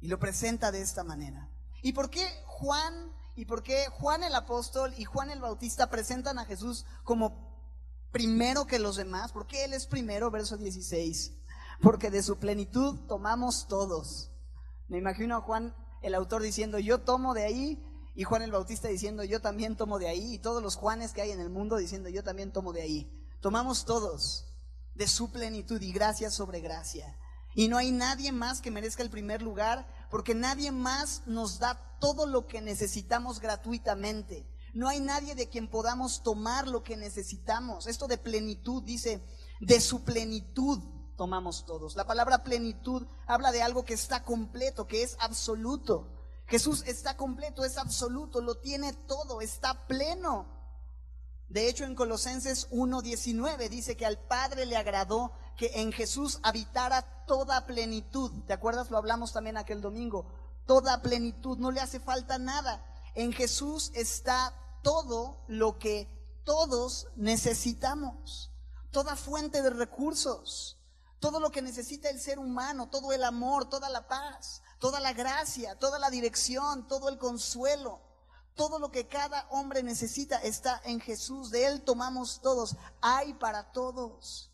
Y lo presenta de esta manera. ¿Y por qué Juan el apóstol y Juan el Bautista presentan a Jesús como primero que los demás? ¿Por qué Él es primero? Verso 16. Porque de su plenitud tomamos todos. Me imagino a Juan el autor diciendo, yo tomo de ahí, y Juan el Bautista diciendo, yo también tomo de ahí, y todos los Juanes que hay en el mundo diciendo, yo también tomo de ahí. Tomamos todos de su plenitud y gracia sobre gracia. Y no hay nadie más que merezca el primer lugar, porque nadie más nos da todo lo que necesitamos gratuitamente. No hay nadie de quien podamos tomar lo que necesitamos. Esto de plenitud dice, de su plenitud tomamos todos. La palabra plenitud habla de algo que está completo, que es absoluto. Jesús está completo, es absoluto, lo tiene todo, está pleno. De hecho, en Colosenses 1:19 dice que al Padre le agradó que en Jesús habitara toda plenitud. ¿Te acuerdas? Lo hablamos también aquel domingo. Toda plenitud, no le hace falta nada. En Jesús está todo lo que todos necesitamos. Toda fuente de recursos. Todo lo que necesita el ser humano, todo el amor, toda la paz, toda la gracia, toda la dirección, todo el consuelo, todo lo que cada hombre necesita está en Jesús. De Él tomamos todos, hay para todos.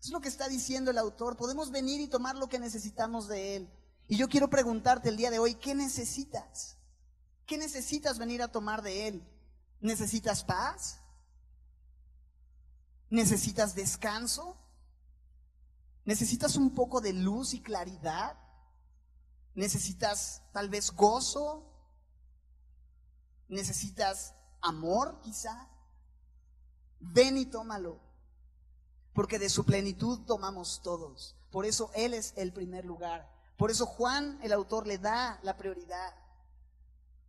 Es lo que está diciendo el autor. Podemos venir y tomar lo que necesitamos de Él. Y yo quiero preguntarte el día de hoy, ¿qué necesitas? ¿Qué necesitas venir a tomar de Él? ¿Necesitas paz? ¿Necesitas descanso? ¿Necesitas un poco de luz y claridad? ¿Necesitas tal vez gozo? ¿Necesitas amor quizá? Ven y tómalo, porque de su plenitud tomamos todos. Por eso Él es el primer lugar. Por eso Juan, el autor, le da la prioridad.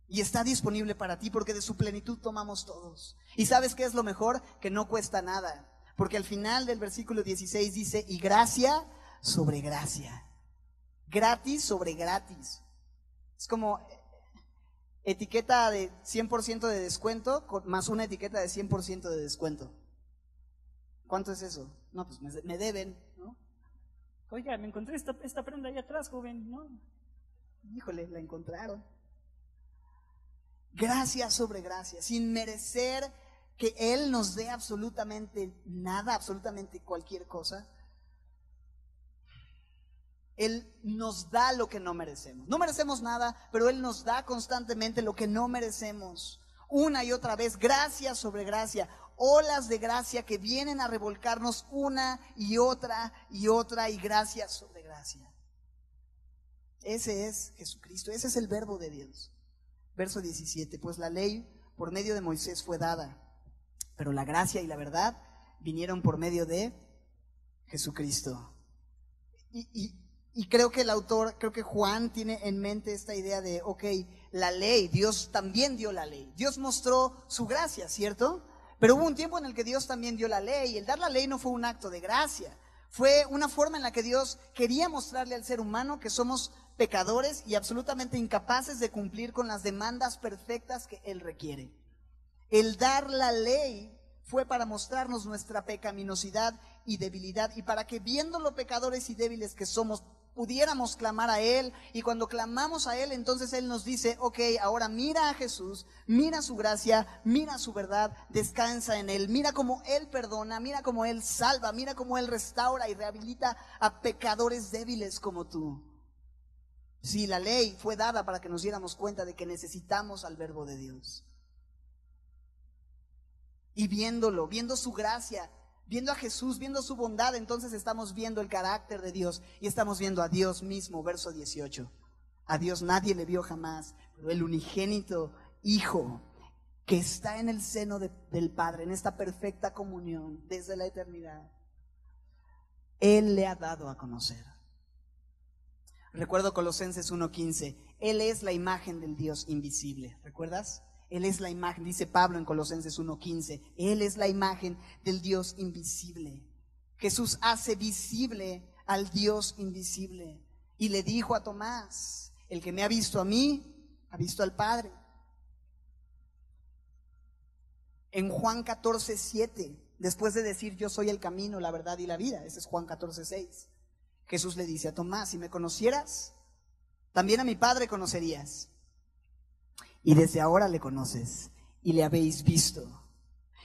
Y está disponible para ti, porque de su plenitud tomamos todos. ¿Y sabes qué es lo mejor? Que no cuesta nada. Porque al final del versículo 16 dice, y gracia sobre gracia. Gratis sobre gratis. Es como etiqueta de 100% de descuento más una etiqueta de 100% de descuento. ¿Cuánto es eso? No, pues me deben, ¿no? Oiga, me encontré esta prenda ahí atrás, joven, ¿no? Híjole, la encontraron. Gracia sobre gracia, sin merecer que Él nos dé absolutamente nada, absolutamente cualquier cosa. Él nos da lo que no merecemos. No merecemos nada, pero Él nos da constantemente lo que no merecemos. Una y otra vez, gracia sobre gracia. Olas de gracia que vienen a revolcarnos una y otra y gracia sobre gracia. Ese es Jesucristo, ese es el verbo de Dios. Verso 17, pues la ley por medio de Moisés fue dada, pero la gracia y la verdad vinieron por medio de Jesucristo. Y creo que el autor, creo que Juan tiene en mente esta idea de, ok, la ley, Dios también dio la ley. Dios mostró su gracia, ¿cierto? Pero hubo un tiempo en el que Dios también dio la ley, y el dar la ley no fue un acto de gracia. Fue una forma en la que Dios quería mostrarle al ser humano que somos pecadores y absolutamente incapaces de cumplir con las demandas perfectas que Él requiere. El dar la ley fue para mostrarnos nuestra pecaminosidad y debilidad, y para que, viendo lo pecadores y débiles que somos, pudiéramos clamar a Él. Y cuando clamamos a Él, entonces Él nos dice, ok, ahora mira a Jesús, mira su gracia, mira su verdad, descansa en Él, mira cómo Él perdona, mira cómo Él salva, mira cómo Él restaura y rehabilita a pecadores débiles como tú. Sí, la ley fue dada para que nos diéramos cuenta de que necesitamos al verbo de Dios. Y viéndolo, viendo su gracia, viendo a Jesús, viendo su bondad, entonces estamos viendo el carácter de Dios y estamos viendo a Dios mismo. Verso 18. A Dios nadie le vio jamás, pero el unigénito Hijo que está en el seno del Padre, en esta perfecta comunión desde la eternidad, Él le ha dado a conocer. Recuerdo Colosenses 1:15, Él es la imagen del Dios invisible, ¿recuerdas? Él es la imagen, dice Pablo en Colosenses 1:15, Él es la imagen del Dios invisible. Jesús hace visible al Dios invisible y le dijo a Tomás, el que me ha visto a mí, ha visto al Padre. En Juan 14:7, después de decir yo soy el camino, la verdad y la vida, ese es Juan 14:6, Jesús le dice a Tomás, si me conocieras, también a mi Padre conocerías. Y desde ahora le conoces y le habéis visto.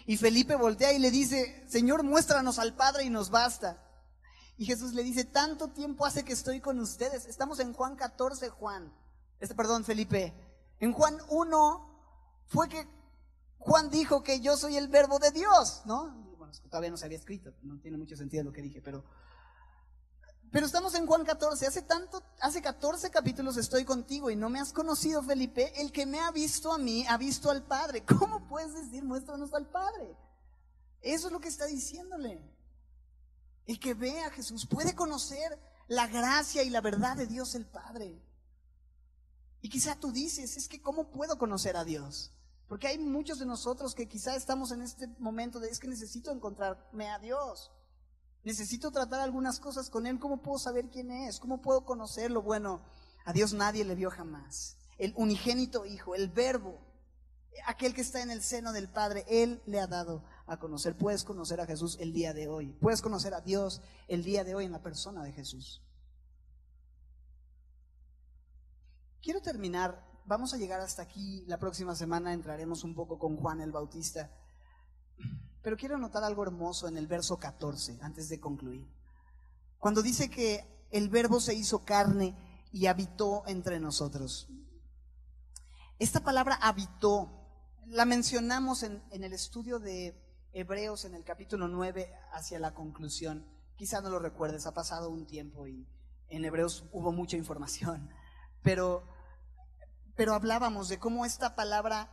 Y Felipe voltea y le dice, Señor, muéstranos al Padre y nos basta. Y Jesús le dice, tanto tiempo hace que estoy con ustedes. Estamos en Juan 14, Felipe. En Juan 1 fue que Juan dijo que yo soy el verbo de Dios, ¿no? Bueno, todavía no se había escrito, no tiene mucho sentido lo que dije, pero estamos en Juan 14, hace 14 capítulos estoy contigo y no me has conocido, Felipe. El que me ha visto a mí, ha visto al Padre. ¿Cómo puedes decir, muéstranos al Padre? Eso es lo que está diciéndole. El que ve a Jesús puede conocer la gracia y la verdad de Dios el Padre. Y quizá tú dices, es que ¿cómo puedo conocer a Dios? Porque hay muchos de nosotros que quizá estamos en este momento de, es que necesito encontrarme a Dios. Necesito tratar algunas cosas con Él. ¿Cómo puedo saber quién es? ¿Cómo puedo conocerlo? Bueno, a Dios nadie le vio jamás. El unigénito Hijo, el Verbo, aquel que está en el seno del Padre, Él le ha dado a conocer. Puedes conocer a Jesús el día de hoy. Puedes conocer a Dios el día de hoy en la persona de Jesús. Quiero terminar. Vamos a llegar hasta aquí. La próxima semana entraremos un poco con Juan el Bautista. Pero quiero notar algo hermoso en el verso 14, antes de concluir. Cuando dice que el Verbo se hizo carne y habitó entre nosotros. Esta palabra habitó, la mencionamos en el estudio de Hebreos en el capítulo 9 hacia la conclusión. Quizá no lo recuerdes, ha pasado un tiempo y en Hebreos hubo mucha información. Pero hablábamos de cómo esta palabra,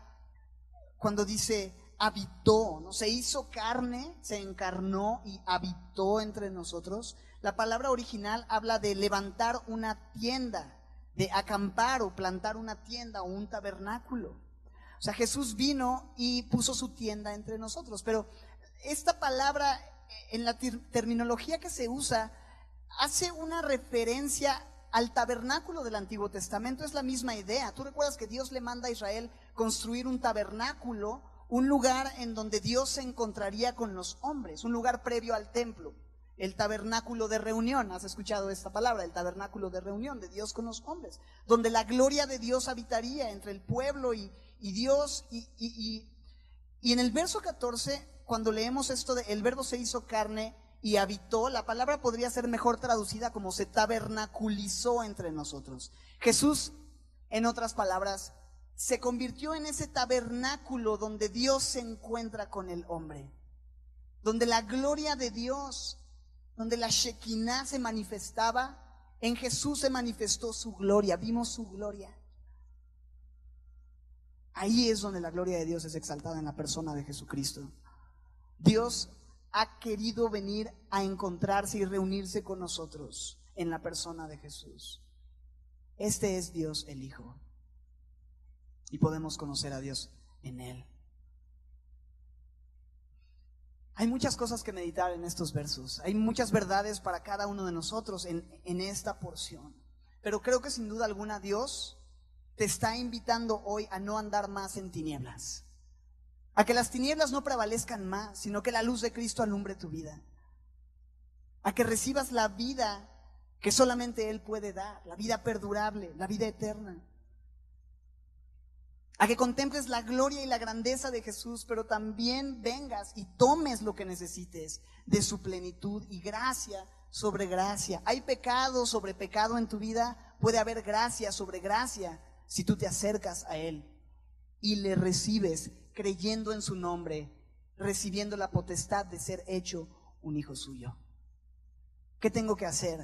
cuando dice habitó, ¿no? Se hizo carne, se encarnó y habitó entre nosotros. La palabra original habla de levantar una tienda, de acampar o plantar una tienda o un tabernáculo. O sea, Jesús vino y puso su tienda entre nosotros. Pero esta palabra, en la terminología que se usa, hace una referencia al tabernáculo del Antiguo Testamento. Es la misma idea. Tú recuerdas que Dios le manda a Israel construir un tabernáculo, un lugar en donde Dios se encontraría con los hombres, un lugar previo al templo, el tabernáculo de reunión. ¿Has escuchado esta palabra? El tabernáculo de reunión de Dios con los hombres, donde la gloria de Dios habitaría entre el pueblo y Dios. Y en el verso 14, cuando leemos esto de el Verbo se hizo carne y habitó, la palabra podría ser mejor traducida como se tabernaculizó entre nosotros. Jesús, en otras palabras, se convirtió en ese tabernáculo donde Dios se encuentra con el hombre, donde la gloria de Dios, donde la Shekinah se manifestaba. En Jesús se manifestó su gloria, vimos su gloria. Ahí es donde la gloria de Dios es exaltada, en la persona de Jesucristo. Dios ha querido venir a encontrarse y reunirse con nosotros en la persona de Jesús. Este es Dios el Hijo. Y podemos conocer a Dios en Él. Hay muchas cosas que meditar en estos versos. Hay muchas verdades para cada uno de nosotros en esta porción. Pero creo que sin duda alguna Dios te está invitando hoy a no andar más en tinieblas. A que las tinieblas no prevalezcan más, sino que la luz de Cristo alumbre tu vida. A que recibas la vida que solamente Él puede dar, la vida perdurable, la vida eterna. A que contemples la gloria y la grandeza de Jesús, pero también vengas y tomes lo que necesites de su plenitud y gracia sobre gracia. Hay pecado sobre pecado en tu vida, puede haber gracia sobre gracia si tú te acercas a Él y le recibes creyendo en su nombre, recibiendo la potestad de ser hecho un hijo suyo. ¿Qué tengo que hacer?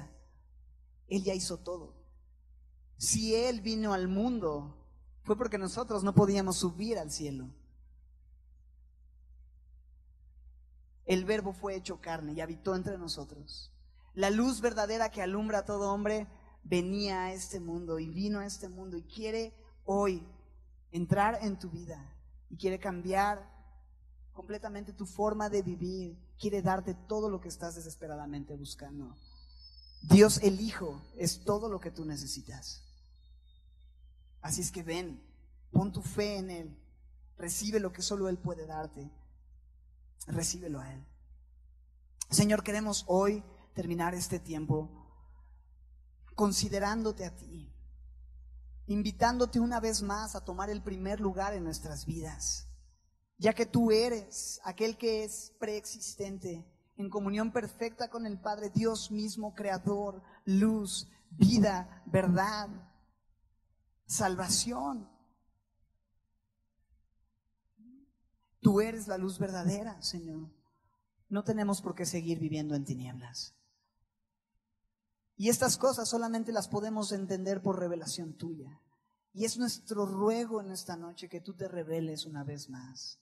Él ya hizo todo. Si Él vino al mundo, fue porque nosotros no podíamos subir al cielo. El Verbo fue hecho carne y habitó entre nosotros. La luz verdadera que alumbra a todo hombre venía a este mundo y vino a este mundo y quiere hoy entrar en tu vida y quiere cambiar completamente tu forma de vivir. Quiere darte todo lo que estás desesperadamente buscando. Dios el Hijo es todo lo que tú necesitas. Así es que ven, pon tu fe en Él, recibe lo que solo Él puede darte, recíbelo a Él. Señor, queremos hoy terminar este tiempo considerándote a ti, invitándote una vez más a tomar el primer lugar en nuestras vidas, ya que tú eres aquel que es preexistente, en comunión perfecta con el Padre, Dios mismo, creador, luz, vida, verdad, salvación. Tú eres la luz verdadera, Señor. No tenemos por qué seguir viviendo en tinieblas. Y estas cosas solamente las podemos entender por revelación tuya. Y es nuestro ruego en esta noche que tú te reveles una vez más.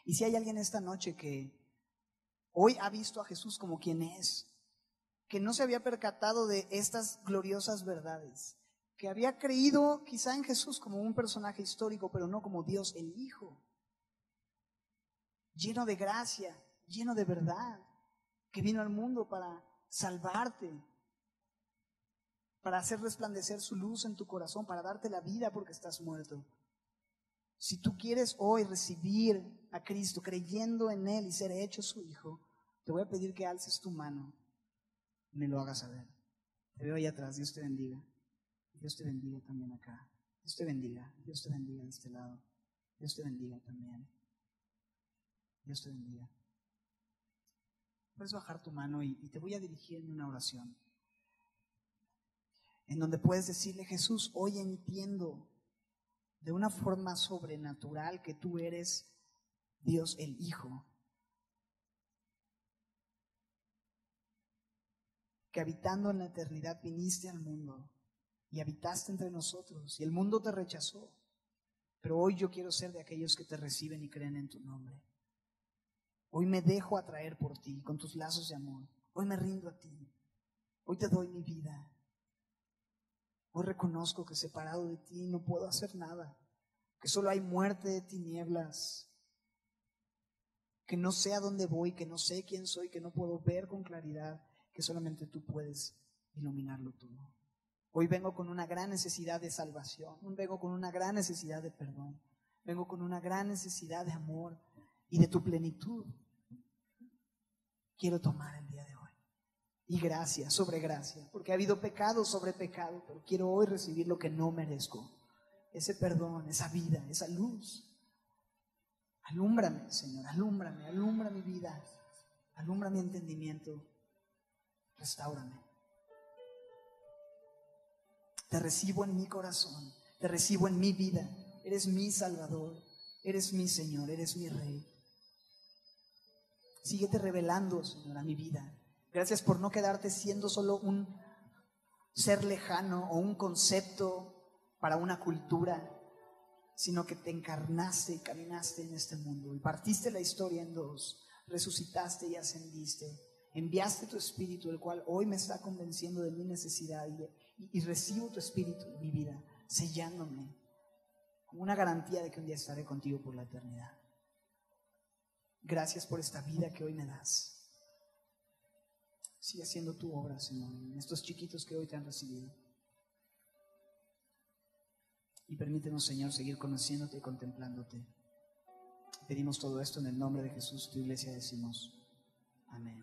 Y si hay alguien esta noche que hoy ha visto a Jesús como quien es, que no se había percatado de estas gloriosas verdades, que había creído quizá en Jesús como un personaje histórico, pero no como Dios el Hijo, lleno de gracia, lleno de verdad, que vino al mundo para salvarte, para hacer resplandecer su luz en tu corazón, para darte la vida porque estás muerto. Si tú quieres hoy recibir a Cristo creyendo en Él y ser hecho su Hijo, te voy a pedir que alces tu mano y me lo hagas saber. Te veo ahí atrás. Dios te bendiga. Dios te bendiga también acá. Dios te bendiga. Dios te bendiga de este lado. Dios te bendiga también. Dios te bendiga. Puedes bajar tu mano y te voy a dirigir en una oración en donde puedes decirle: Jesús, hoy entiendo de una forma sobrenatural que tú eres Dios el Hijo, que habitando en la eternidad viniste al mundo y habitaste entre nosotros y el mundo te rechazó, pero hoy yo quiero ser de aquellos que te reciben y creen en tu nombre. Hoy me dejo atraer por ti con tus lazos de amor. Hoy me rindo a ti. Hoy te doy mi vida. Hoy reconozco que separado de ti no puedo hacer nada, que solo hay muerte de tinieblas, que no sé a dónde voy, que no sé quién soy, que no puedo ver con claridad, que solamente tú puedes iluminarlo todo. Hoy vengo con una gran necesidad de salvación, vengo con una gran necesidad de perdón, vengo con una gran necesidad de amor y de tu plenitud. Quiero tomar el día de hoy. Y gracia sobre gracia, porque ha habido pecado sobre pecado, pero quiero hoy recibir lo que no merezco. Ese perdón, esa vida, esa luz. Alúmbrame, Señor, alúmbrame, alumbra mi vida, alumbra mi entendimiento, restáurame. Te recibo en mi corazón, te recibo en mi vida. Eres mi Salvador, eres mi Señor, eres mi Rey. Síguete revelando, Señor, a mi vida. Gracias por no quedarte siendo solo un ser lejano o un concepto para una cultura, sino que te encarnaste y caminaste en este mundo y partiste la historia en dos, resucitaste y ascendiste, enviaste tu Espíritu, el cual hoy me está convenciendo de mi necesidad y recibo tu Espíritu en mi vida, sellándome como una garantía de que un día estaré contigo por la eternidad. Gracias por esta vida que hoy me das. Sigue haciendo tu obra, Señor, en estos chiquitos que hoy te han recibido. Y permítenos, Señor, seguir conociéndote y contemplándote. Pedimos todo esto en el nombre de Jesús, tu iglesia, decimos amén.